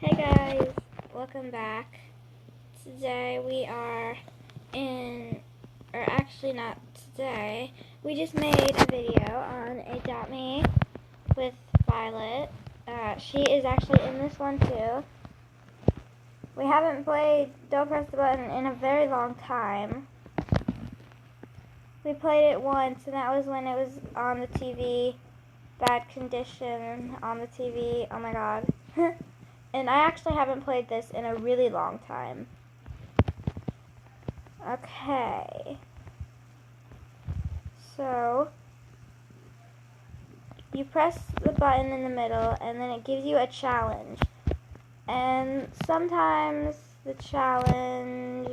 Hey guys, welcome back. Today we are or actually not today, we just made a video on Adopt Me with Violet. She is actually in this one too. We haven't played Don't Press the Button in a very long time. We played it once and that was when it was on the TV, bad condition on the TV, oh my god. And I actually haven't played this in a really long time. Okay. So, you press the button in the middle and then it gives you a challenge. And sometimes the challenge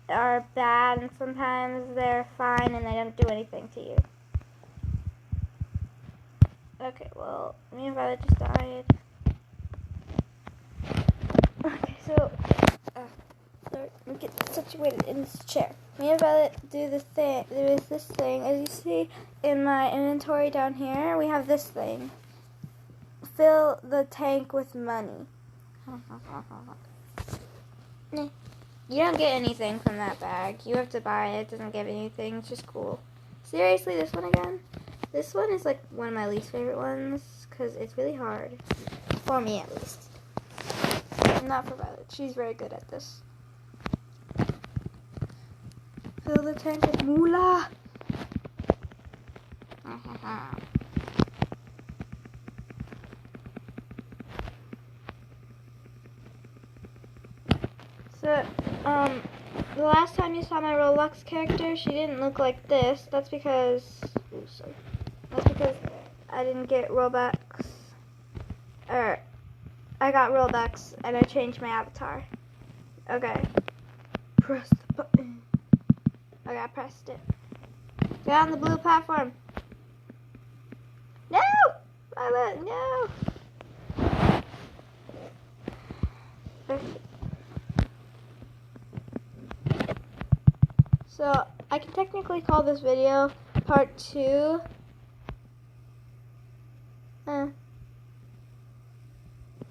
are bad and sometimes they're fine and they don't do anything to you. Okay, well, me and Violet just died. Okay, so, let me get situated in this chair. Me and Violet do this thing. There is this thing. As you see in my inventory down here, we have this thing. Fill the tank with money. You don't get anything from that bag. You have to buy it. It doesn't give anything. It's just cool. Seriously, this one again? This one is like one of my least favorite ones because it's really hard. For me, at least. Not for Violet. She's very good at this. Fill the tank with moolah. So, the last time you saw my Roblox character, she didn't look like this. That's because, I didn't get Robux. I got Robux and I changed my avatar. Okay. Press the button. Okay, I pressed it. Get on the blue platform. No! Violet, no! Okay. So, I can technically call this video part 2.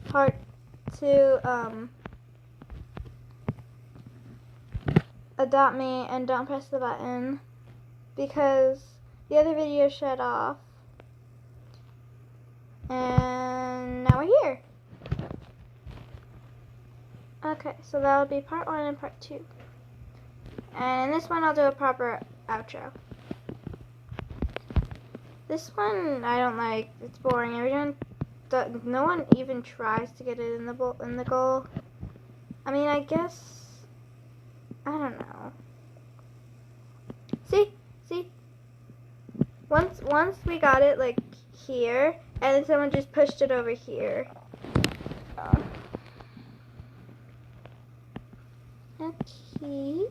Part 2, Adopt Me and Don't Press the Button, because the other video shut off, and now we're here. Okay, so that'll be part 1 and part 2. And in this one, I'll do a proper outro. This one, I don't like. It's boring. No one even tries to get it in the goal. I mean, I guess, I don't know. See? Once we got it like here, and then someone just pushed it over here. Okay.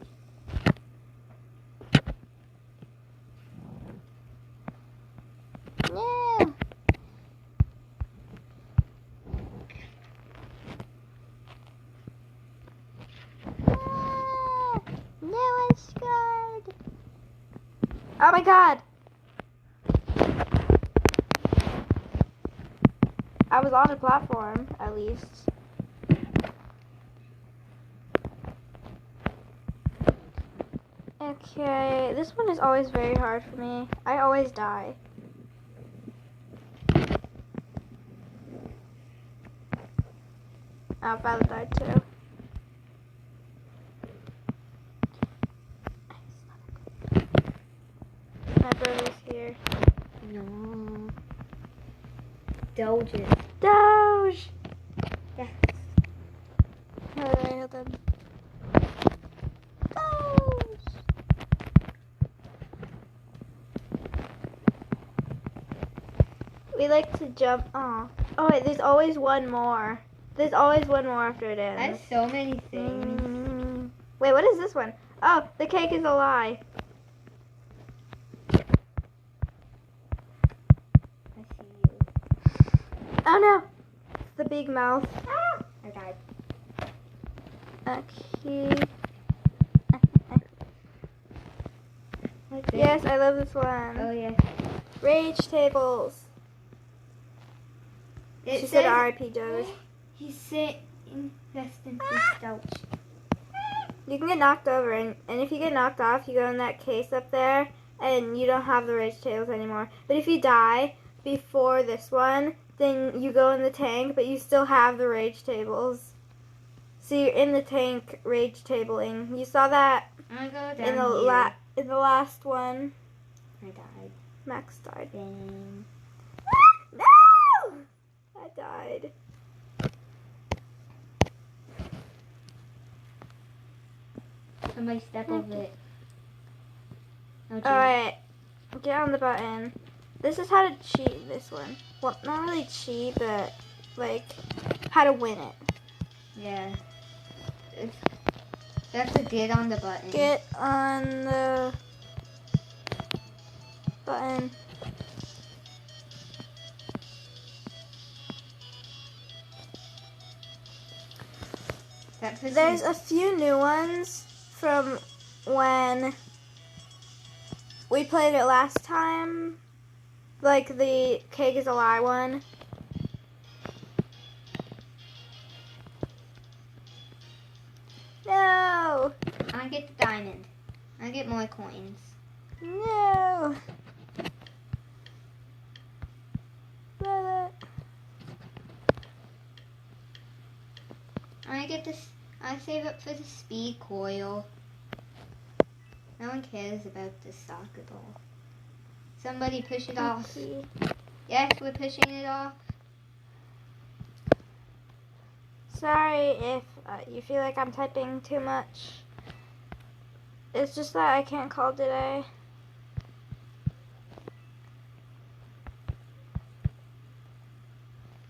No. No, I'm scared. Oh my god. I was on a platform, at least. Okay, this one is always very hard for me. I always die. Oh, Violet died too. My brother's here. No. Doges. Doge! Yes. Hold on. Doge! We like to jump. Oh, wait, there's always one more. There's always one more after it ends. That's so many things. Wait, what is this one? Oh, the cake is a lie. I see you. Oh no! It's the big mouth. Ah! I died. Okay. What's this? Yes, I love this one. Oh, yes. Rage tables. She said R.I.P. Doge. He's sitting fast and ouch. You can get knocked over, and if you get knocked off, you go in that case up there, and you don't have the rage tables anymore. But if you die before this one, then you go in the tank, but you still have the rage tables. So you're in the tank rage tabling. You saw that I'm gonna go in down the in the last one. I died. Max died. Bang. No! I died. Somebody step over it. Oh, geez. Alright, get on the button. This is how to cheat this one. Well, not really cheat, but like how to win it. Yeah. You have to get on the button. Get on the button. There's a few new ones from when we played it last time. Like the cake is a lie one. No! I get the diamond. I get more coins. No! I get this. I save up for the speed coil. No one cares about the soccer ball. Somebody push it off. Yes, we're pushing it off. Sorry if you feel like I'm typing too much. It's just that I can't call today.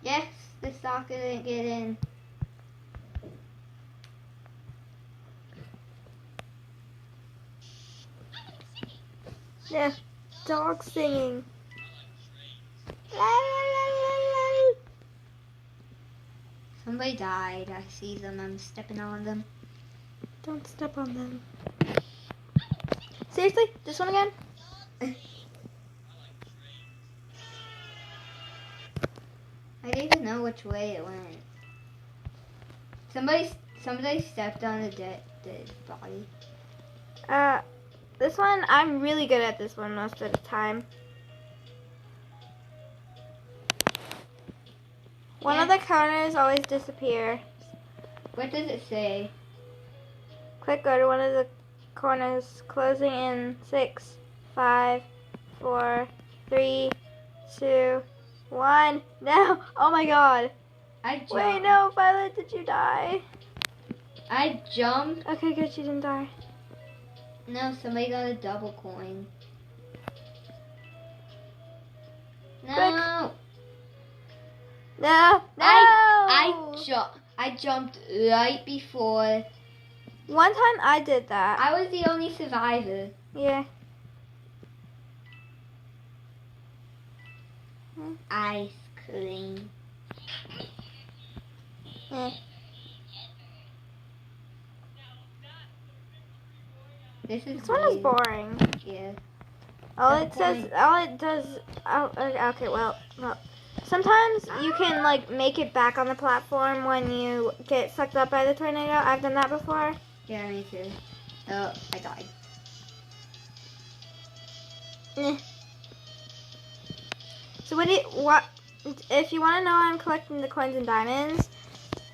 Yes, the soccer didn't get in. Yeah, dog singing. Somebody died. I see them. I'm stepping on them. Don't step on them. Seriously? This one again? I didn't even know which way it went. Somebody stepped on a dead body. This one, I'm really good at this one most of the time. One of the corners always disappear. What does it say? Quick, go to one of the corners, closing in 6, 5, 4, 3, 2, 1. No! Oh my god! I jumped. Wait, no, Violet, did you die? I jumped. Okay, good, you didn't die. No, somebody got a double coin. No. Quick. No! No! I jumped right before. One time I did that. I was the only survivor. Yeah. Ice cream. Yeah. This This one is weird. boring. Yeah. All Good it says, point. all it does. Oh, okay, well. Sometimes you can like make it back on the platform when you get sucked up by the tornado. I've done that before. Yeah, me too. Oh, I died. Eh. So what? If you want to know how I'm collecting the coins and diamonds,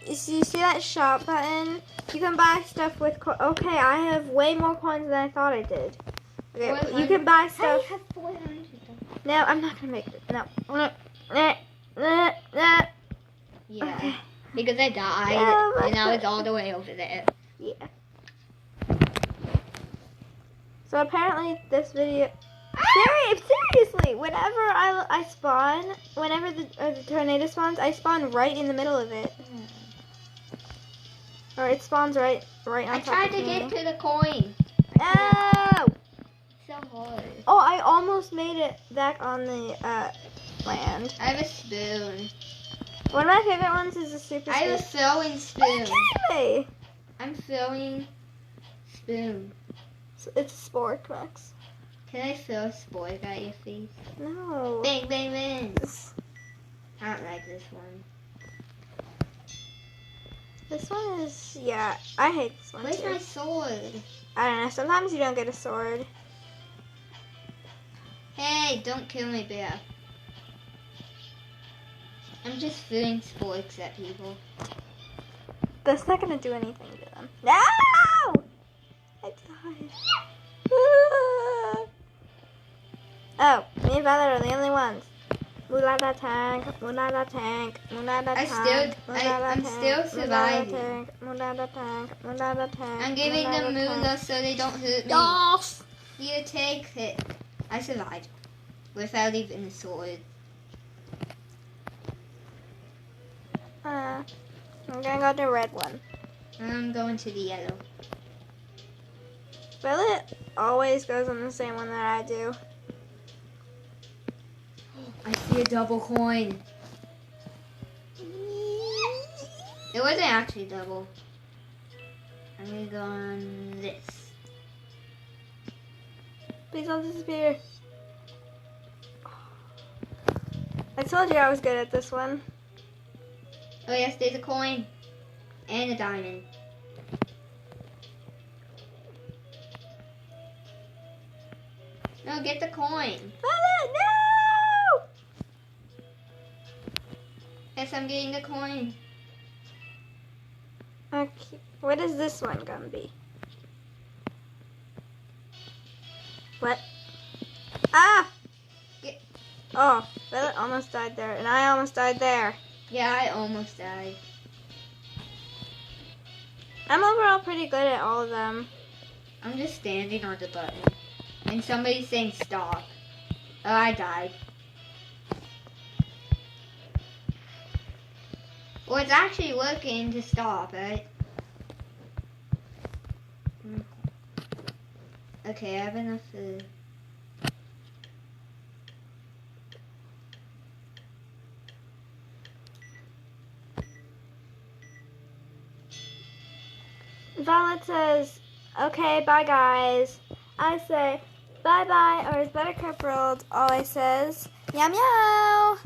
you see that shop button? You can buy stuff with. Okay, I have way more coins than I thought I did. Okay, you can buy stuff. I have 400. No, I'm not gonna make it. No. Yeah. Okay. Because I died, Yeah, and now it's all the way over there. Yeah. So apparently this video. Seriously, whenever I spawn, whenever the tornado spawns, I spawn right in the middle of it. Or it spawns right on I top tried of to me. get to the coin. No! It's so hard. Oh, I almost made it back on the land. I have a spoon. One of my favorite ones is the super. I have a throwing Are spoon. you kidding me? I'm throwing spoon. It's sport, Max. Can I throw a sport at your face? No. Bang, bang, bang. I don't like this one. This one is, yeah, I hate this one Where's too. my sword? I don't know, sometimes you don't get a sword. Hey, don't kill me, bear. I'm just throwing sporks at people. That's not gonna do anything to them. No! I died. Oh, me and Violet are the only ones. Mulada tank, mulada tank, mulada tank. I'm still surviving. Mulada tank, mulada tank. I'm giving them moonless so they don't hurt me. Yes! You take it. I survived. Without even a sword. I'm gonna go to the red one. I'm going to the yellow. Violet always goes on the same one that I do. I see a double coin. It wasn't actually double. I'm gonna go on this. Please don't disappear. I told you I was good at this one. Oh yes, there's a coin. And a diamond. No, get the coin. Violet, no! Yes, I'm getting the coin. Okay, what is this one gonna be? What? Ah! Oh, Violet almost died there, and I almost died there. Yeah, I almost died. I'm overall pretty good at all of them. I'm just standing on the button. And somebody's saying stop. Oh, I died. Well, it's actually working to stop, right? Okay, I have enough food. Violet says, okay, bye guys. I say, bye bye, or as Buttercup World always says, meow meow.